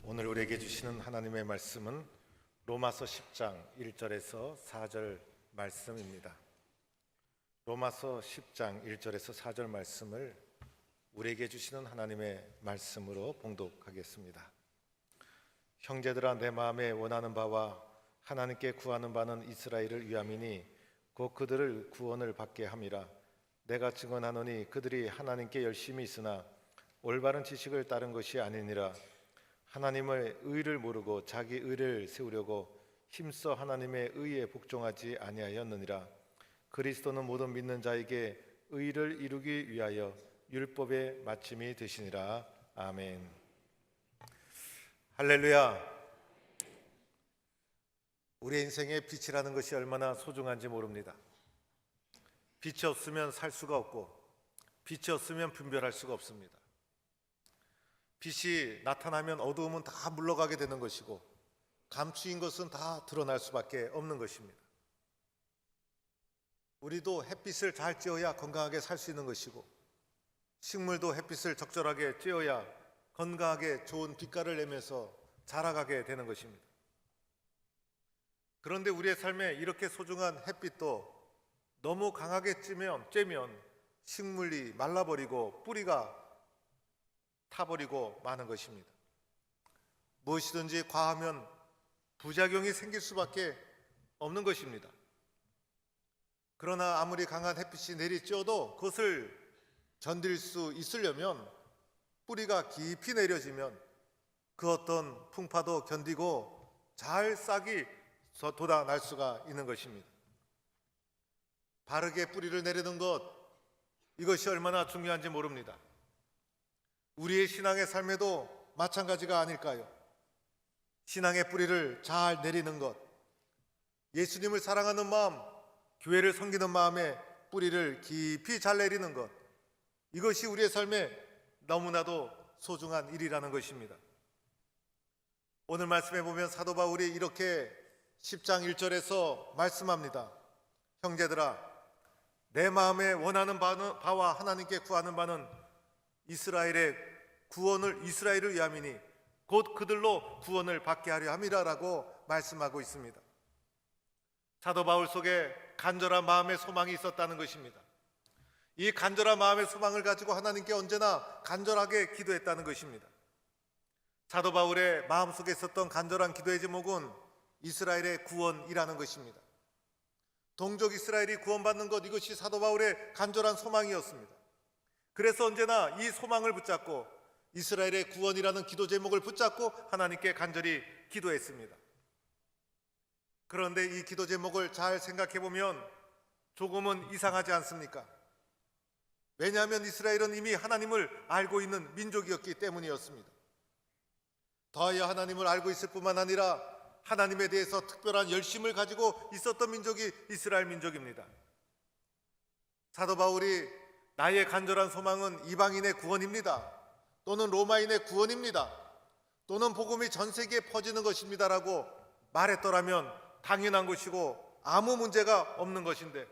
오늘 우리에게 주시는 하나님의 말씀은 로마서 10장 1절에서 4절 말씀입니다. 로마서 10장 1절에서 4절 말씀을 우리에게 주시는 하나님의 말씀으로 봉독하겠습니다. 형제들아, 내 마음에 원하는 바와 하나님께 구하는 바는 이스라엘을 위함이니 곧 그들을 구원을 받게 함이라. 내가 증언하노니 그들이 하나님께 열심히 있으나 올바른 지식을 따른 것이 아니니라. 하나님의 의를 모르고 자기 의를 세우려고 힘써 하나님의 의에 복종하지 아니하였느니라. 그리스도는 모든 믿는 자에게 의를 이루기 위하여 율법의 마침이 되시니라. 아멘. 할렐루야. 우리 인생의 빛이라는 것이 얼마나 소중한지 모릅니다. 빛이 없으면 살 수가 없고 빛이 없으면 분별할 수가 없습니다. 빛이 나타나면 어두움은 다 물러가게 되는 것이고 감추인 것은 다 드러날 수밖에 없는 것입니다. 우리도 햇빛을 잘 쬐어야 건강하게 살 수 있는 것이고 식물도 햇빛을 적절하게 쬐어야 건강하게 좋은 빛깔을 내면서 자라가게 되는 것입니다. 그런데 우리의 삶에 이렇게 소중한 햇빛도 너무 강하게 쬐면 식물이 말라버리고 뿌리가 타버리고 마는 것입니다. 무엇이든지 과하면 부작용이 생길 수밖에 없는 것입니다. 그러나 아무리 강한 햇빛이 내리쬐어도 그것을 견딜 수 있으려면 뿌리가 깊이 내려지면 그 어떤 풍파도 견디고 잘 싹이 돋아날 수가 있는 것입니다. 바르게 뿌리를 내리는 것, 이것이 얼마나 중요한지 모릅니다. 우리의 신앙의 삶에도 마찬가지가 아닐까요? 신앙의 뿌리를 잘 내리는 것, 예수님을 사랑하는 마음, 교회를 섬기는 마음에 뿌리를 깊이 잘 내리는 것, 이것이 우리의 삶에 너무나도 소중한 일이라는 것입니다. 오늘 말씀에 보면 사도 바울이 이렇게 10장 1절에서 말씀합니다. 형제들아, 내 마음에 원하는 바와 하나님께 구하는 바는 이스라엘의 구원을 이스라엘을 위함이니 곧 그들로 구원을 받게 하려 함이라라고 말씀하고 있습니다. 사도 바울 속에 간절한 마음의 소망이 있었다는 것입니다. 이 간절한 마음의 소망을 가지고 하나님께 언제나 간절하게 기도했다는 것입니다. 사도 바울의 마음속에 있었던 간절한 기도의 제목은 이스라엘의 구원이라는 것입니다. 동족 이스라엘이 구원받는 것, 이것이 사도 바울의 간절한 소망이었습니다. 그래서 언제나 이 소망을 붙잡고 이스라엘의 구원이라는 기도 제목을 붙잡고 하나님께 간절히 기도했습니다. 그런데 이 기도 제목을 잘 생각해 보면 조금은 이상하지 않습니까? 왜냐하면 이스라엘은 이미 하나님을 알고 있는 민족이었기 때문이었습니다. 더하여 하나님을 알고 있을 뿐만 아니라 하나님에 대해서 특별한 열심을 가지고 있었던 민족이 이스라엘 민족입니다. 사도 바울이 나의 간절한 소망은 이방인의 구원입니다, 또는 로마인의 구원입니다, 또는 복음이 전 세계에 퍼지는 것입니다 라고 말했더라면 당연한 것이고 아무 문제가 없는 것인데,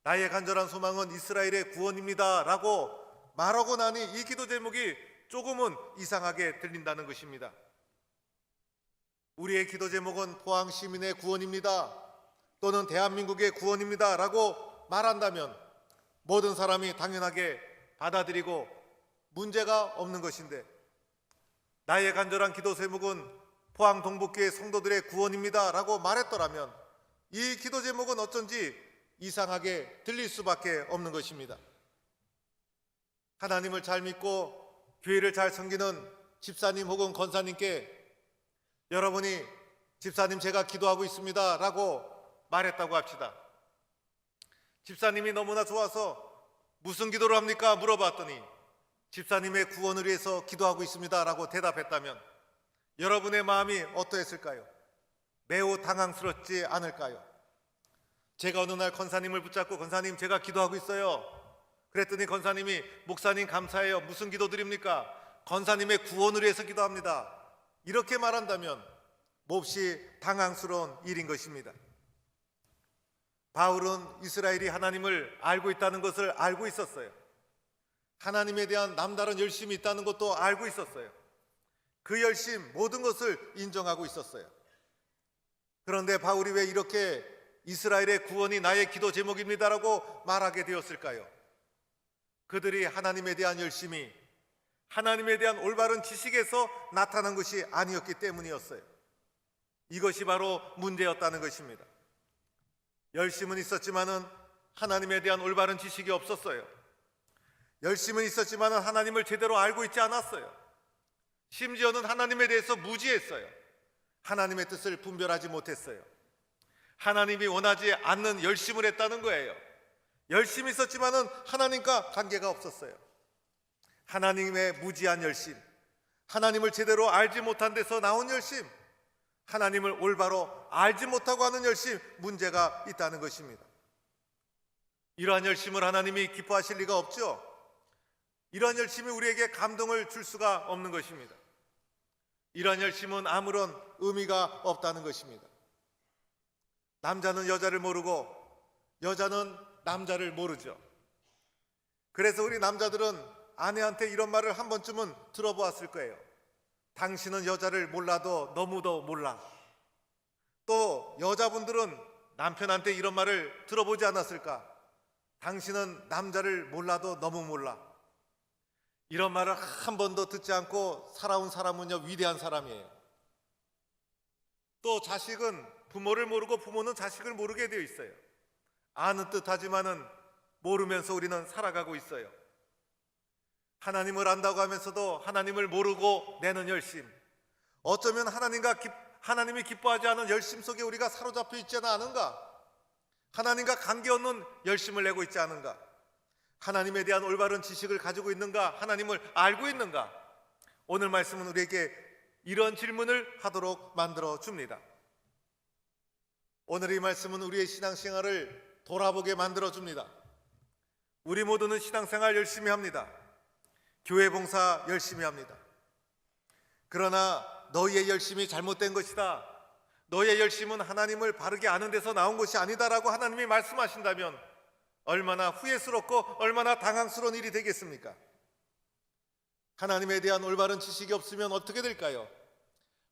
나의 간절한 소망은 이스라엘의 구원입니다 라고 말하고 나니 이 기도 제목이 조금은 이상하게 들린다는 것입니다. 우리의 기도 제목은 포항 시민의 구원입니다, 또는 대한민국의 구원입니다 라고 말한다면 모든 사람이 당연하게 받아들이고 문제가 없는 것인데, 나의 간절한 기도 제목은 포항 동북교회 성도들의 구원입니다 라고 말했더라면 이 기도 제목은 어쩐지 이상하게 들릴 수밖에 없는 것입니다. 하나님을 잘 믿고 교회를 잘 섬기는 집사님 혹은 권사님께 여러분이 집사님 제가 기도하고 있습니다 라고 말했다고 합시다. 집사님이 너무나 좋아서 무슨 기도를 합니까? 물어봤더니 집사님의 구원을 위해서 기도하고 있습니다 라고 대답했다면 여러분의 마음이 어떠했을까요? 매우 당황스럽지 않을까요? 제가 어느 날 권사님을 붙잡고 권사님 제가 기도하고 있어요. 그랬더니 권사님이 목사님 감사해요. 무슨 기도 드립니까? 권사님의 구원을 위해서 기도합니다. 이렇게 말한다면 몹시 당황스러운 일인 것입니다. 바울은 이스라엘이 하나님을 알고 있다는 것을 알고 있었어요. 하나님에 대한 남다른 열심이 있다는 것도 알고 있었어요. 그 열심, 모든 것을 인정하고 있었어요. 그런데 바울이 왜 이렇게 이스라엘의 구원이 나의 기도 제목입니다라고 말하게 되었을까요? 그들이 하나님에 대한 열심이 하나님에 대한 올바른 지식에서 나타난 것이 아니었기 때문이었어요. 이것이 바로 문제였다는 것입니다. 열심은 있었지만은 하나님에 대한 올바른 지식이 없었어요. 열심은 있었지만은 하나님을 제대로 알고 있지 않았어요. 심지어는 하나님에 대해서 무지했어요. 하나님의 뜻을 분별하지 못했어요. 하나님이 원하지 않는 열심을 했다는 거예요. 열심이 있었지만은 하나님과 관계가 없었어요. 하나님의 무지한 열심, 하나님을 제대로 알지 못한 데서 나온 열심, 하나님을 올바로 알지 못하고 하는 열심, 문제가 있다는 것입니다. 이러한 열심을 하나님이 기뻐하실 리가 없죠. 이러한 열심이 우리에게 감동을 줄 수가 없는 것입니다. 이러한 열심은 아무런 의미가 없다는 것입니다. 남자는 여자를 모르고 여자는 남자를 모르죠. 그래서 우리 남자들은 아내한테 이런 말을 한 번쯤은 들어보았을 거예요. 당신은 여자를 몰라도 너무도 몰라. 또 여자분들은 남편한테 이런 말을 들어보지 않았을까? 당신은 남자를 몰라도 너무 몰라. 이런 말을 한 번도 듣지 않고 살아온 사람은요, 위대한 사람이에요. 또 자식은 부모를 모르고 부모는 자식을 모르게 되어 있어요. 아는 듯하지만은 모르면서 우리는 살아가고 있어요. 하나님을 안다고 하면서도 하나님을 모르고 내는 열심, 어쩌면 하나님이 기뻐하지 않은 열심 속에 우리가 사로잡혀 있지는 않은가? 하나님과 관계없는 열심을 내고 있지 않은가? 하나님에 대한 올바른 지식을 가지고 있는가? 하나님을 알고 있는가? 오늘 말씀은 우리에게 이런 질문을 하도록 만들어 줍니다. 오늘 이 말씀은 우리의 신앙생활을 돌아보게 만들어 줍니다. 우리 모두는 신앙생활 열심히 합니다. 교회 봉사 열심히 합니다. 그러나 너희의 열심이 잘못된 것이다, 너희의 열심은 하나님을 바르게 아는 데서 나온 것이 아니다라고 하나님이 말씀하신다면 얼마나 후회스럽고 얼마나 당황스러운 일이 되겠습니까? 하나님에 대한 올바른 지식이 없으면 어떻게 될까요?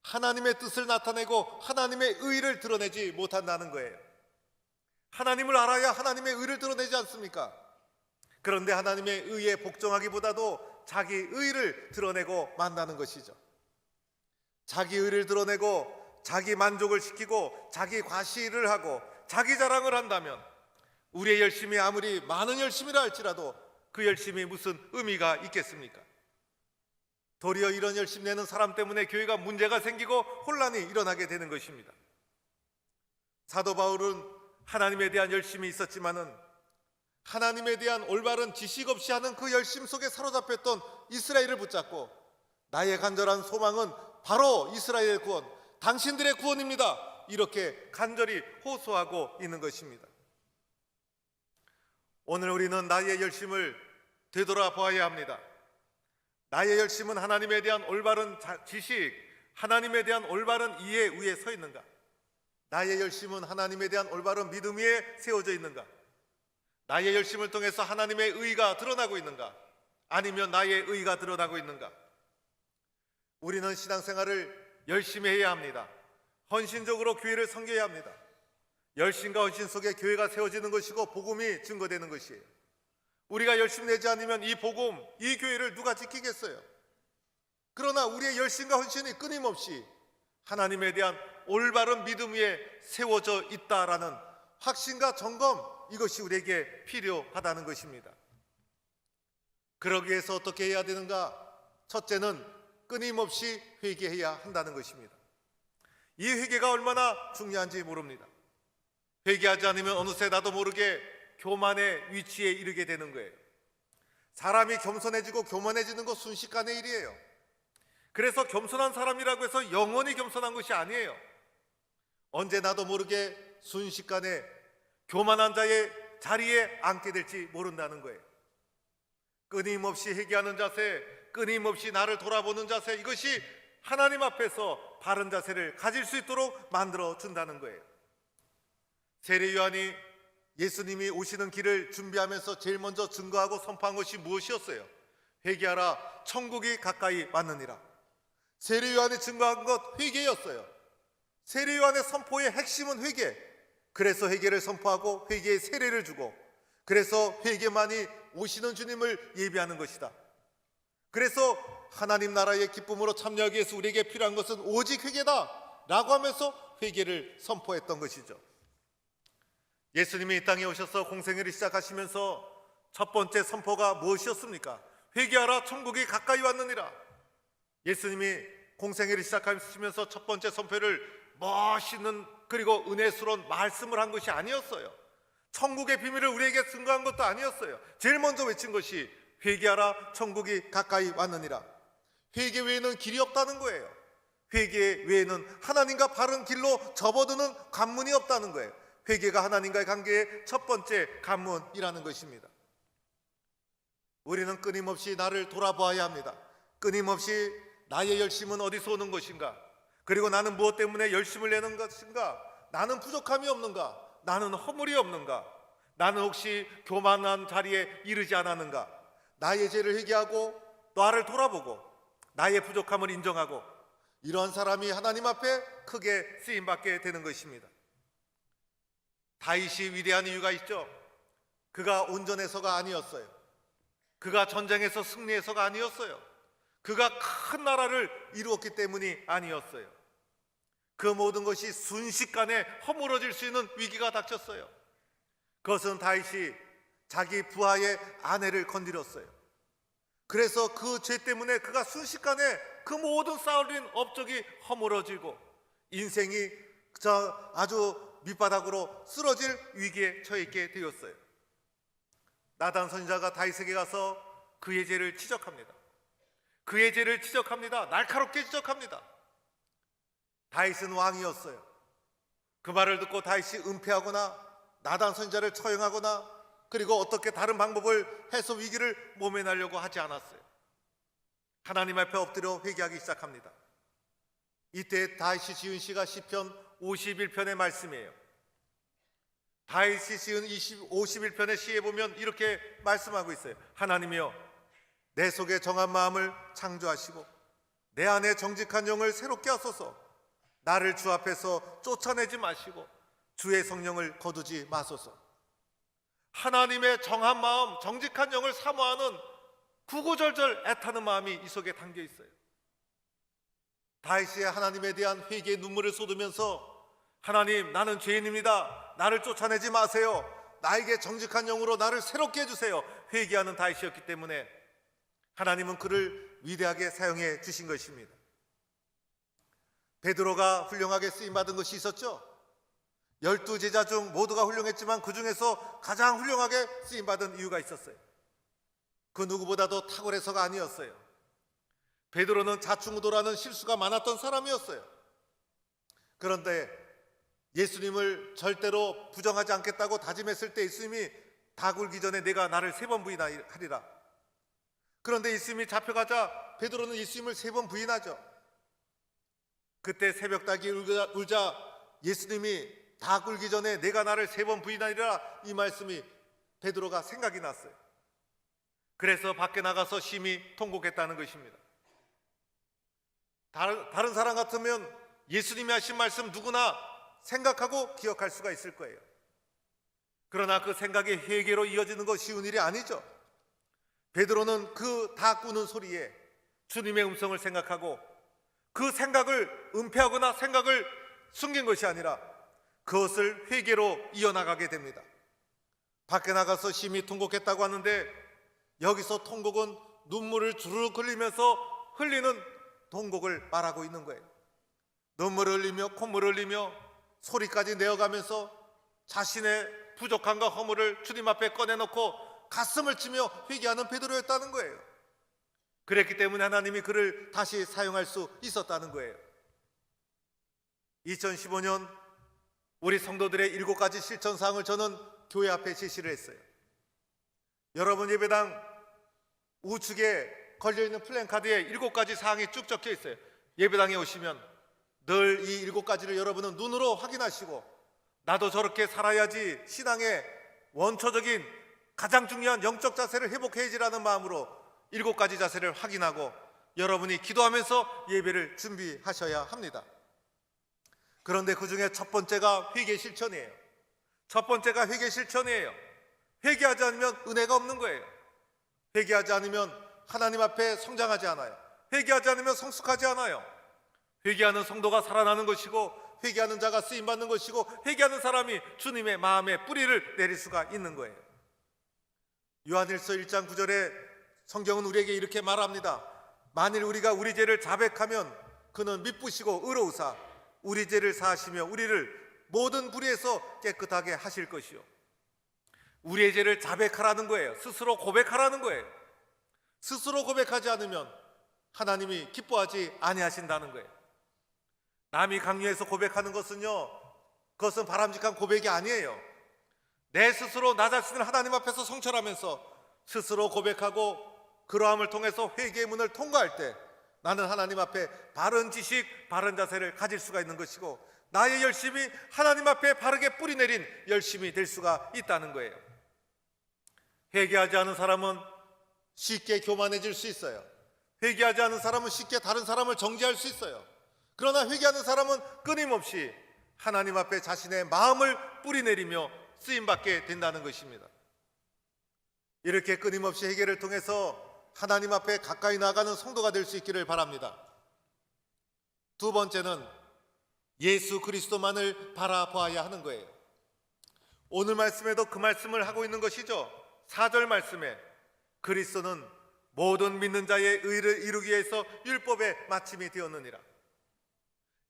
하나님의 뜻을 나타내고 하나님의 의를 드러내지 못한다는 거예요. 하나님을 알아야 하나님의 의를 드러내지 않습니까? 그런데 하나님의 의에 복종하기보다도 자기 의를 드러내고 만다는 것이죠. 자기 의를 드러내고 자기 만족을 시키고 자기 과시를 하고 자기 자랑을 한다면 우리의 열심이 아무리 많은 열심이라 할지라도 그 열심이 무슨 의미가 있겠습니까? 도리어 이런 열심 내는 사람 때문에 교회가 문제가 생기고 혼란이 일어나게 되는 것입니다. 사도 바울은 하나님에 대한 열심이 있었지만은 하나님에 대한 올바른 지식 없이 하는 그 열심 속에 사로잡혔던 이스라엘을 붙잡고 나의 간절한 소망은 바로 이스라엘의 구원, 당신들의 구원입니다, 이렇게 간절히 호소하고 있는 것입니다. 오늘 우리는 나의 열심을 되돌아봐야 합니다. 나의 열심은 하나님에 대한 올바른 지식, 하나님에 대한 올바른 이해 위에 서 있는가? 나의 열심은 하나님에 대한 올바른 믿음 위에 세워져 있는가? 나의 열심을 통해서 하나님의 의가 드러나고 있는가? 아니면 나의 의가 드러나고 있는가? 우리는 신앙생활을 열심히 해야 합니다. 헌신적으로 교회를 섬겨야 합니다. 열심과 헌신 속에 교회가 세워지는 것이고 복음이 증거되는 것이에요. 우리가 열심 내지 않으면 이 복음, 이 교회를 누가 지키겠어요? 그러나 우리의 열심과 헌신이 끊임없이 하나님에 대한 올바른 믿음 위에 세워져 있다라는 확신과 점검, 이것이 우리에게 필요하다는 것입니다. 그러기 위해서 어떻게 해야 되는가? 첫째는 끊임없이 회개해야 한다는 것입니다. 이 회개가 얼마나 중요한지 모릅니다. 회개하지 않으면 어느새 나도 모르게 교만의 위치에 이르게 되는 거예요. 사람이 겸손해지고 교만해지는 것 순식간의 일이에요. 그래서 겸손한 사람이라고 해서 영원히 겸손한 것이 아니에요. 언제 나도 모르게 순식간에 교만한 자의 자리에 앉게 될지 모른다는 거예요. 끊임없이 회개하는 자세, 끊임없이 나를 돌아보는 자세, 이것이 하나님 앞에서 바른 자세를 가질 수 있도록 만들어 준다는 거예요. 세례 요한이 예수님이 오시는 길을 준비하면서 제일 먼저 증거하고 선포한 것이 무엇이었어요? 회개하라, 천국이 가까이 왔느니라. 세례 요한이 증거한 것 회개였어요. 세례 요한의 선포의 핵심은 회개. 그래서 회개를 선포하고 회개의 세례를 주고, 그래서 회개만이 오시는 주님을 예비하는 것이다. 그래서 하나님 나라의 기쁨으로 참여하기 위해서 우리에게 필요한 것은 오직 회개다 라고 하면서 회개를 선포했던 것이죠. 예수님이 이 땅에 오셔서 공생애를 시작하시면서 첫 번째 선포가 무엇이었습니까? 회개하라, 천국이 가까이 왔느니라. 예수님이 공생애를 시작하시면서 첫 번째 선포를 멋있는 그리고 은혜스러운 말씀을 한 것이 아니었어요. 천국의 비밀을 우리에게 증거한 것도 아니었어요. 제일 먼저 외친 것이 회개하라, 천국이 가까이 왔느니라. 회개 외에는 길이 없다는 거예요. 회개 외에는 하나님과 바른 길로 접어드는 관문이 없다는 거예요. 회개가 하나님과의 관계의 첫 번째 관문이라는 것입니다. 우리는 끊임없이 나를 돌아보아야 합니다. 끊임없이 나의 열심은 어디서 오는 것인가? 그리고 나는 무엇 때문에 열심을 내는 것인가? 나는 부족함이 없는가? 나는 허물이 없는가? 나는 혹시 교만한 자리에 이르지 않았는가? 나의 죄를 회개하고 나를 돌아보고 나의 부족함을 인정하고, 이런 사람이 하나님 앞에 크게 쓰임받게 되는 것입니다. 다윗이 위대한 이유가 있죠. 그가 온전해서가 아니었어요. 그가 전쟁에서 승리해서가 아니었어요. 그가 큰 나라를 이루었기 때문이 아니었어요. 그 모든 것이 순식간에 허물어질 수 있는 위기가 닥쳤어요. 그것은 다윗이 자기 부하의 아내를 건드렸어요. 그래서 그 죄 때문에 그가 순식간에 그 모든 쌓아올린 업적이 허물어지고 인생이 아주 밑바닥으로 쓰러질 위기에 처해 있게 되었어요. 나단 선지자가 다윗에게 가서 그의 죄를 지적합니다. 그의 죄를 지적합니다. 날카롭게 지적합니다. 다윗은 왕이었어요. 그 말을 듣고 다윗이 은폐하거나 나단 선지자를 처형하거나 그리고 어떻게 다른 방법을 해서 위기를 모면하려고 하지 않았어요. 하나님 앞에 엎드려 회개하기 시작합니다. 이때 다윗이 지은 시가 시편 51편의 말씀이에요. 다윗이 지은 51편의 시에 보면 이렇게 말씀하고 있어요. 하나님이여, 내 속에 정한 마음을 창조하시고 내 안에 정직한 영을 새롭게 하소서. 나를 주 앞에서 쫓아내지 마시고 주의 성령을 거두지 마소서. 하나님의 정한 마음, 정직한 영을 사모하는 구구절절 애타는 마음이 이 속에 담겨 있어요. 다윗이 하나님에 대한 회개의 눈물을 쏟으면서 하나님, 나는 죄인입니다. 나를 쫓아내지 마세요. 나에게 정직한 영으로 나를 새롭게 해주세요. 회개하는 다윗이었기 때문에 하나님은 그를 위대하게 사용해 주신 것입니다. 베드로가 훌륭하게 쓰임받은 것이 있었죠. 12제자 중 모두가 훌륭했지만 그 중에서 가장 훌륭하게 쓰임받은 이유가 있었어요. 그 누구보다도 탁월해서가 아니었어요. 베드로는 자충우도라는 실수가 많았던 사람이었어요. 그런데 예수님을 절대로 부정하지 않겠다고 다짐했을 때 예수님이 다 굴기 전에 내가 나를 3번 부인하리라. 그런데 예수님이 잡혀가자 베드로는 예수님을 3번 부인하죠. 그때 새벽닭이 울자 예수님이 다 굴기 전에 내가 나를 3번 부인하리라, 이 말씀이 베드로가 생각이 났어요. 그래서 밖에 나가서 심히 통곡했다는 것입니다. 다른 사람 같으면 예수님이 하신 말씀 누구나 생각하고 기억할 수가 있을 거예요. 그러나 그 생각이 회개로 이어지는 거 쉬운 일이 아니죠. 베드로는 그 다 꾸는 소리에 주님의 음성을 생각하고 그 생각을 은폐하거나 생각을 숨긴 것이 아니라 그것을 회개로 이어나가게 됩니다. 밖에 나가서 심히 통곡했다고 하는데 여기서 통곡은 눈물을 주르륵 흘리면서 흘리는 통곡을 말하고 있는 거예요. 눈물을 흘리며 콧물을 흘리며 소리까지 내어가면서 자신의 부족함과 허물을 주님 앞에 꺼내놓고 가슴을 치며 회개하는 베드로였다는 거예요. 그랬기 때문에 하나님이 그를 다시 사용할 수 있었다는 거예요. 2015년 우리 성도들의 7가지 실천사항을 저는 교회 앞에 제시를 했어요. 여러분 예배당 우측에 걸려있는 플랜카드에 7가지 사항이 쭉 적혀 있어요. 예배당에 오시면 늘 이 7가지를 여러분은 눈으로 확인하시고 나도 저렇게 살아야지, 신앙의 원초적인 가장 중요한 영적 자세를 회복해야지라는 마음으로 7가지 자세를 확인하고 여러분이 기도하면서 예배를 준비하셔야 합니다. 그런데 그 중에 첫 번째가 회개 실천이에요. 첫 번째가 회개 실천이에요. 회개하지 않으면 은혜가 없는 거예요. 회개하지 않으면 하나님 앞에 성장하지 않아요. 회개하지 않으면 성숙하지 않아요. 회개하는 성도가 살아나는 것이고, 회개하는 자가 쓰임받는 것이고, 회개하는 사람이 주님의 마음에 뿌리를 내릴 수가 있는 거예요. 요한일서 1장 9절에 성경은 우리에게 이렇게 말합니다. 만일 우리가 우리 죄를 자백하면 그는 미쁘시고 의로우사 우리 죄를 사하시며 우리를 모든 불의에서 깨끗하게 하실 것이요. 우리의 죄를 자백하라는 거예요. 스스로 고백하라는 거예요. 스스로 고백하지 않으면 하나님이 기뻐하지 아니하신다는 거예요. 남이 강요해서 고백하는 것은요, 그것은 바람직한 고백이 아니에요. 내 스스로 나 자신을 하나님 앞에서 성찰하면서 스스로 고백하고 그러함을 통해서 회개의 문을 통과할 때 나는 하나님 앞에 바른 지식, 바른 자세를 가질 수가 있는 것이고, 나의 열심이 하나님 앞에 바르게 뿌리 내린 열심이 될 수가 있다는 거예요. 회개하지 않은 사람은 쉽게 교만해질 수 있어요. 회개하지 않은 사람은 쉽게 다른 사람을 정죄할 수 있어요. 그러나 회개하는 사람은 끊임없이 하나님 앞에 자신의 마음을 뿌리내리며 쓰임받게 된다는 것입니다. 이렇게 끊임없이 회개를 통해서 하나님 앞에 가까이 나아가는 성도가 될 수 있기를 바랍니다. 두 번째는 예수 그리스도만을 바라보아야 하는 거예요. 오늘 말씀에도 그 말씀을 하고 있는 것이죠. 4절 말씀에 그리스도는 모든 믿는 자의 의를 이루기 위해서 율법의 마침이 되었느니라.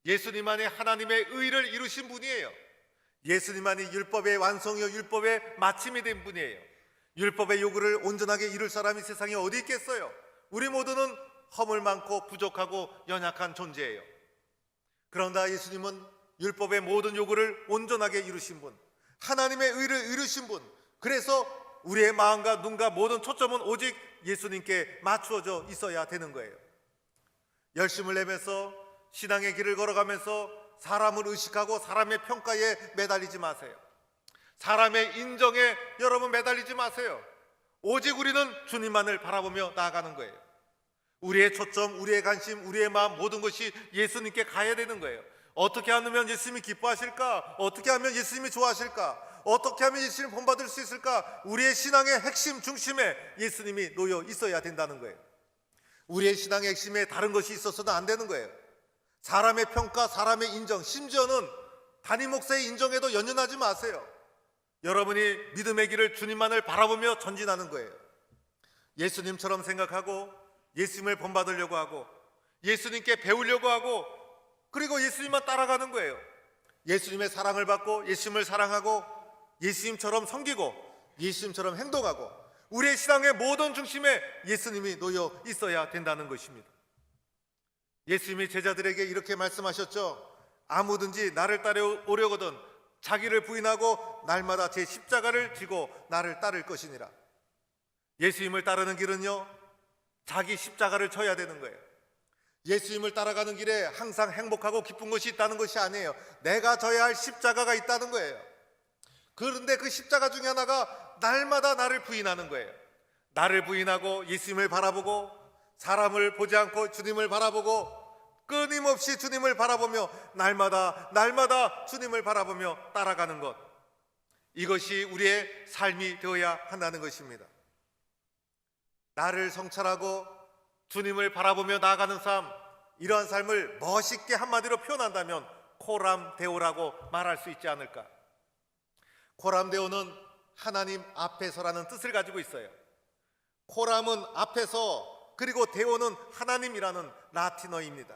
예수님만이 하나님의 의를 이루신 분이에요. 예수님만이 율법의 완성이요 율법의 마침이 된 분이에요. 율법의 요구를 온전하게 이룰 사람이 세상에 어디 있겠어요? 우리 모두는 허물 많고 부족하고 연약한 존재예요. 그러나 예수님은 율법의 모든 요구를 온전하게 이루신 분, 하나님의 의를 이루신 분, 그래서 우리의 마음과 눈과 모든 초점은 오직 예수님께 맞추어져 있어야 되는 거예요. 열심을 내면서 신앙의 길을 걸어가면서 사람을 의식하고 사람의 평가에 매달리지 마세요. 사람의 인정에 여러분 매달리지 마세요. 오직 우리는 주님만을 바라보며 나아가는 거예요. 우리의 초점, 우리의 관심, 우리의 마음 모든 것이 예수님께 가야 되는 거예요. 어떻게 하면 예수님이 기뻐하실까? 어떻게 하면 예수님이 좋아하실까? 어떻게 하면 예수님 본받을 수 있을까? 우리의 신앙의 핵심 중심에 예수님이 놓여 있어야 된다는 거예요. 우리의 신앙의 핵심에 다른 것이 있어서는 안 되는 거예요. 사람의 평가, 사람의 인정, 심지어는 담임 목사의 인정에도 연연하지 마세요. 여러분이 믿음의 길을 주님만을 바라보며 전진하는 거예요. 예수님처럼 생각하고 예수님을 본받으려고 하고 예수님께 배우려고 하고 그리고 예수님만 따라가는 거예요. 예수님의 사랑을 받고 예수님을 사랑하고 예수님처럼 섬기고 예수님처럼 행동하고 우리의 신앙의 모든 중심에 예수님이 놓여 있어야 된다는 것입니다. 예수님이 제자들에게 이렇게 말씀하셨죠. 아무든지 나를 따라오려거든 자기를 부인하고 날마다 제 십자가를 지고 나를 따를 것이니라. 예수님을 따르는 길은요, 자기 십자가를 져야 되는 거예요. 예수님을 따라가는 길에 항상 행복하고 기쁜 것이 있다는 것이 아니에요. 내가 져야 할 십자가가 있다는 거예요. 그런데 그 십자가 중에 하나가 날마다 나를 부인하는 거예요. 나를 부인하고 예수님을 바라보고 사람을 보지 않고 주님을 바라보고 끊임없이 주님을 바라보며 날마다 주님을 바라보며 따라가는 것, 이것이 우리의 삶이 되어야 한다는 것입니다. 나를 성찰하고 주님을 바라보며 나아가는 삶, 이러한 삶을 멋있게 한마디로 표현한다면 코람데오라고 말할 수 있지 않을까. 코람데오는 하나님 앞에서라는 뜻을 가지고 있어요. 코람은 앞에서, 그리고 데오는 하나님이라는 라틴어입니다.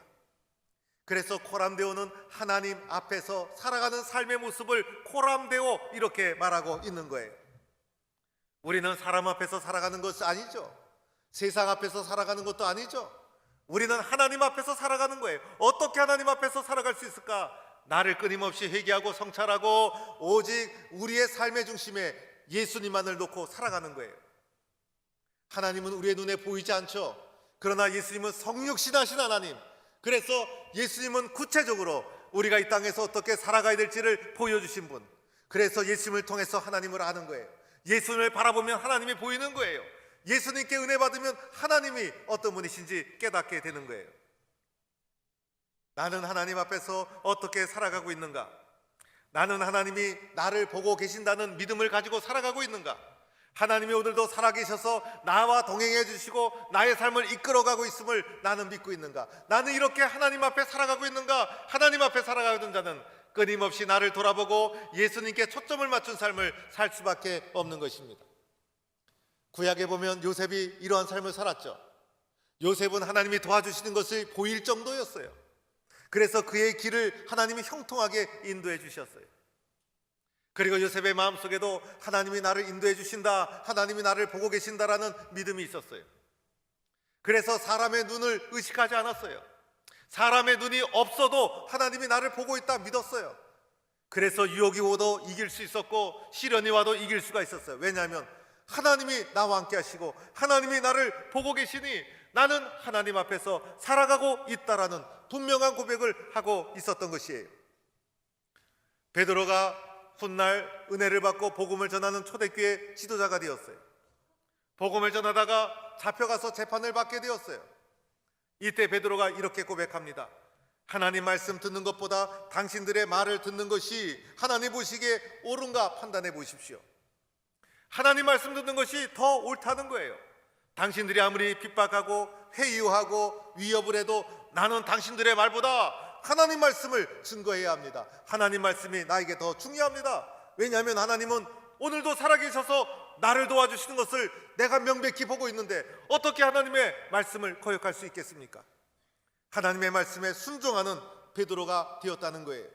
그래서 코람데오는 하나님 앞에서 살아가는 삶의 모습을 코람데오 이렇게 말하고 있는 거예요. 우리는 사람 앞에서 살아가는 것이 아니죠. 세상 앞에서 살아가는 것도 아니죠. 우리는 하나님 앞에서 살아가는 거예요. 어떻게 하나님 앞에서 살아갈 수 있을까? 나를 끊임없이 회개하고 성찰하고 오직 우리의 삶의 중심에 예수님만을 놓고 살아가는 거예요. 하나님은 우리의 눈에 보이지 않죠. 그러나 예수님은 성육신하신 하나님, 그래서 예수님은 구체적으로 우리가 이 땅에서 어떻게 살아가야 될지를 보여주신 분, 그래서 예수님을 통해서 하나님을 아는 거예요. 예수님을 바라보면 하나님이 보이는 거예요. 예수님께 은혜 받으면 하나님이 어떤 분이신지 깨닫게 되는 거예요. 나는 하나님 앞에서 어떻게 살아가고 있는가? 나는 하나님이 나를 보고 계신다는 믿음을 가지고 살아가고 있는가? 하나님이 오늘도 살아계셔서 나와 동행해 주시고 나의 삶을 이끌어가고 있음을 나는 믿고 있는가? 나는 이렇게 하나님 앞에 살아가고 있는가? 하나님 앞에 살아가는 자는 끊임없이 나를 돌아보고 예수님께 초점을 맞춘 삶을 살 수밖에 없는 것입니다. 구약에 보면 요셉이 이러한 삶을 살았죠. 요셉은 하나님이 도와주시는 것을 보일 정도였어요. 그래서 그의 길을 하나님이 형통하게 인도해 주셨어요. 그리고 요셉의 마음속에도 하나님이 나를 인도해 주신다, 하나님이 나를 보고 계신다라는 믿음이 있었어요. 그래서 사람의 눈을 의식하지 않았어요. 사람의 눈이 없어도 하나님이 나를 보고 있다 믿었어요. 그래서 유혹이 와도 이길 수 있었고 시련이 와도 이길 수가 있었어요. 왜냐하면 하나님이 나와 함께 하시고 하나님이 나를 보고 계시니 나는 하나님 앞에서 살아가고 있다라는 분명한 고백을 하고 있었던 것이에요. 베드로가 훗날 은혜를 받고 복음을 전하는 초대교회 지도자가 되었어요. 복음을 전하다가 잡혀가서 재판을 받게 되었어요. 이때 베드로가 이렇게 고백합니다. 하나님 말씀 듣는 것보다 당신들의 말을 듣는 것이 하나님 보시기에 옳은가 판단해 보십시오. 하나님 말씀 듣는 것이 더 옳다는 거예요. 당신들이 아무리 핍박하고 회유하고 위협을 해도 나는 당신들의 말보다 하나님 말씀을 증거해야 합니다. 하나님 말씀이 나에게 더 중요합니다. 왜냐하면 하나님은 오늘도 살아계셔서 나를 도와주시는 것을 내가 명백히 보고 있는데 어떻게 하나님의 말씀을 거역할 수 있겠습니까? 하나님의 말씀에 순종하는 베드로가 되었다는 거예요.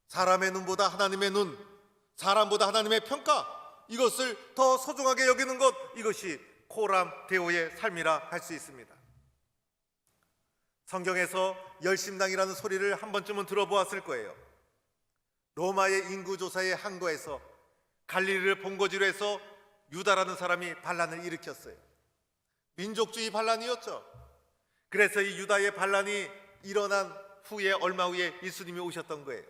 사람의 눈보다 하나님의 눈, 사람보다 하나님의 평가, 이것을 더 소중하게 여기는 것, 이것이 코람 데오의 삶이라 할 수 있습니다. 성경에서 열심당이라는 소리를 한 번쯤은 들어보았을 거예요. 로마의 인구조사의 한 거에서 갈릴리를 본거지로 해서 유다라는 사람이 반란을 일으켰어요. 민족주의 반란이었죠. 그래서 이 유다의 반란이 일어난 후에 얼마 후에 예수님이 오셨던 거예요.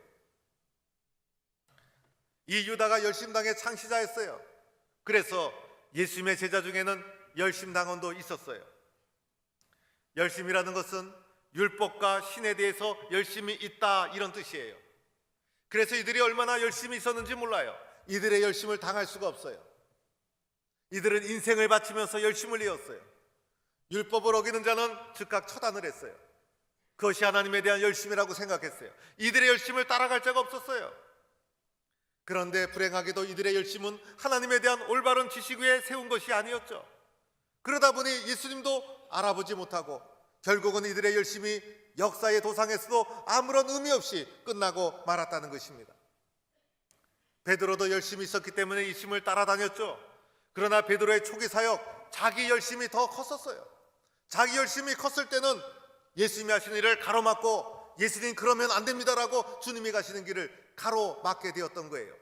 이 유다가 열심당의 창시자였어요. 그래서 예수님의 제자 중에는 열심당원도 있었어요. 열심이라는 것은 율법과 신에 대해서 열심히 있다, 이런 뜻이에요. 그래서 이들이 얼마나 열심히 있었는지 몰라요. 이들의 열심을 당할 수가 없어요. 이들은 인생을 바치면서 열심을 내었어요. 율법을 어기는 자는 즉각 처단을 했어요. 그것이 하나님에 대한 열심이라고 생각했어요. 이들의 열심을 따라갈 자가 없었어요. 그런데 불행하게도 이들의 열심은 하나님에 대한 올바른 지식 위에 세운 것이 아니었죠. 그러다 보니 예수님도 알아보지 못하고 결국은 이들의 열심이 역사의 도상에서도 아무런 의미 없이 끝나고 말았다는 것입니다. 베드로도 열심히 있었기 때문에 예수님을 따라다녔죠. 그러나 베드로의 초기 사역, 자기 열심이 더 컸었어요. 자기 열심이 컸을 때는 예수님이 하시는 일을 가로막고 예수님 그러면 안 됩니다라고 주님이 가시는 길을 가로막게 되었던 거예요.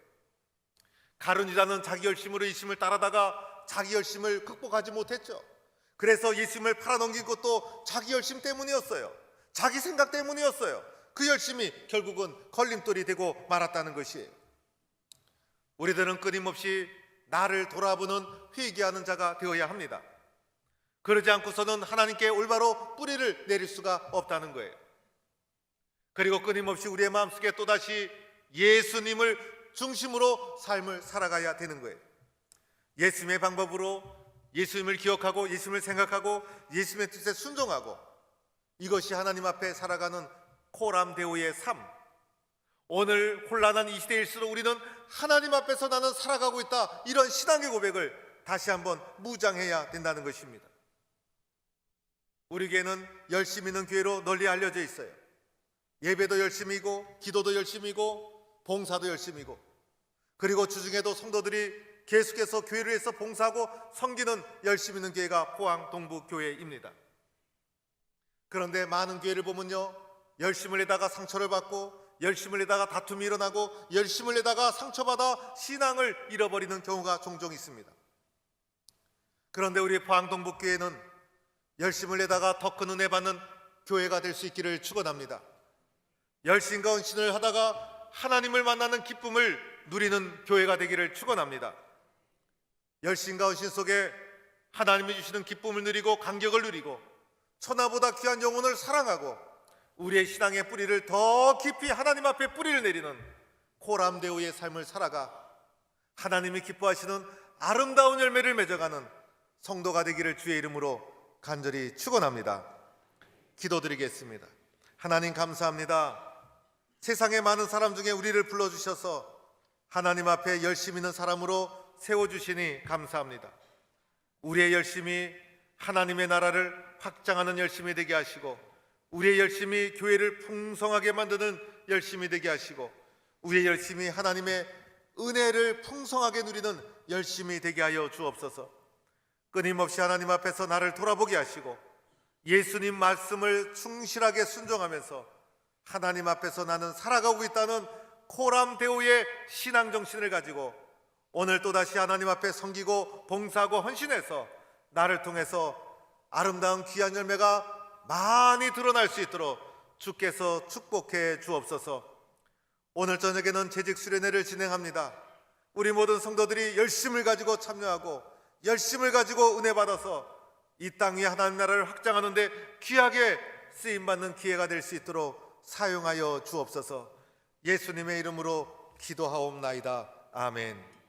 가룟유다는 자기 열심으로 예수님을 따라다가 자기 열심을 극복하지 못했죠. 그래서 예수님을 팔아넘긴 것도 자기 열심 때문이었어요. 자기 생각 때문이었어요. 그 열심이 결국은 걸림돌이 되고 말았다는 것이에요. 우리들은 끊임없이 나를 돌아보는 회개하는 자가 되어야 합니다. 그러지 않고서는 하나님께 올바로 뿌리를 내릴 수가 없다는 거예요. 그리고 끊임없이 우리의 마음속에 또다시 예수님을 중심으로 삶을 살아가야 되는 거예요. 예수님의 방법으로 예수님을 기억하고 예수님을 생각하고 예수님의 뜻에 순종하고, 이것이 하나님 앞에 살아가는 코람 데오의 삶. 오늘 혼란한 이 시대일수록 우리는 하나님 앞에서 나는 살아가고 있다, 이런 신앙의 고백을 다시 한번 무장해야 된다는 것입니다. 우리 교회는 열심히 있는 교회로 널리 알려져 있어요. 예배도 열심이고 기도도 열심이고 봉사도 열심이고, 그리고 주중에도 성도들이 계속해서 교회를 해서 봉사하고 섬기는 열심히 있는 교회가 포항 동부교회입니다. 그런데 많은 교회를 보면요, 열심을 내다가 상처를 받고 열심을 내다가 다툼이 일어나고 열심을 내다가 상처받아 신앙을 잃어버리는 경우가 종종 있습니다. 그런데 우리 포항 동부교회는 열심을 내다가 더 큰 은혜 받는 교회가 될 수 있기를 축원합니다. 열심과 헌신을 하다가 하나님을 만나는 기쁨을 누리는 교회가 되기를 축원합니다. 열심과 헌신 속에 하나님이 주시는 기쁨을 누리고 감격을 누리고 천하보다 귀한 영혼을 사랑하고 우리의 신앙의 뿌리를 더 깊이 하나님 앞에 뿌리를 내리는 코람데오의 삶을 살아가 하나님이 기뻐하시는 아름다운 열매를 맺어가는 성도가 되기를 주의 이름으로 간절히 축원합니다. 기도드리겠습니다. 하나님 감사합니다. 세상의 많은 사람 중에 우리를 불러주셔서 하나님 앞에 열심 있는 사람으로 세워주시니 감사합니다. 우리의 열심이 하나님의 나라를 확장하는 열심이 되게 하시고 우리의 열심이 교회를 풍성하게 만드는 열심이 되게 하시고 우리의 열심이 하나님의 은혜를 풍성하게 누리는 열심이 되게 하여 주옵소서. 끊임없이 하나님 앞에서 나를 돌아보게 하시고 예수님 말씀을 충실하게 순종하면서 하나님 앞에서 나는 살아가고 있다는 코람데오의 신앙정신을 가지고 오늘 또다시 하나님 앞에 섬기고 봉사하고 헌신해서 나를 통해서 아름다운 귀한 열매가 많이 드러날 수 있도록 주께서 축복해 주옵소서. 오늘 저녁에는 재직 수련회를 진행합니다. 우리 모든 성도들이 열심을 가지고 참여하고 열심을 가지고 은혜 받아서 이 땅 위에 하나님 나라를 확장하는 데 귀하게 쓰임받는 기회가 될 수 있도록 사용하여 주옵소서. 예수님의 이름으로 기도하옵나이다. 아멘.